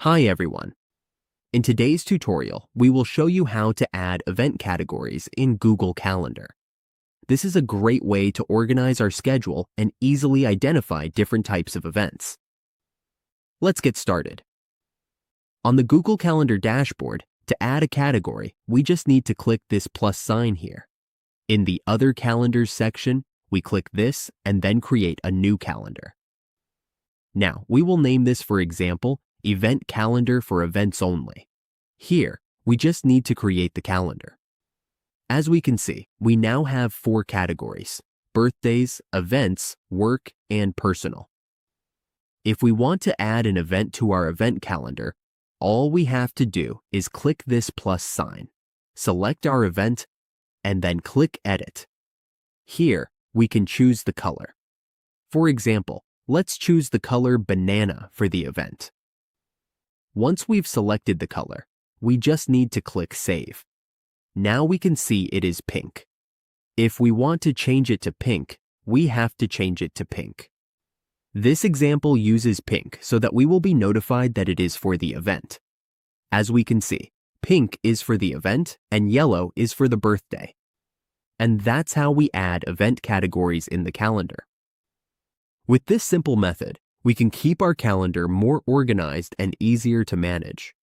Hi everyone. In today's tutorial, we will show you how to add event categories in Google Calendar. This is a great way to organize our schedule and easily identify different types of events. Let's get started. On the Google Calendar dashboard, to add a category, we just need to click this plus sign here. In the Other Calendars section, we click this and then create a new calendar. Now, we will name this, for example, Event Calendar for Events Only. Here, we just need to create the calendar. As we can see, we now have 4 categories: birthdays, events, work, and personal. If we want to add an event to our event calendar, all we have to do is click this plus sign, select our event, and then click Edit. Here, we can choose the color. For example, let's choose the color banana for the event. Once we've selected the color, we just need to click Save. Now we can see it is pink. If we want to change it to pink, we have to change it to pink. This example uses pink so that we will be notified that it is for the event. As we can see, pink is for the event and yellow is for the birthday. And that's how we add event categories in the calendar. With this simple method, we can keep our calendar more organized and easier to manage.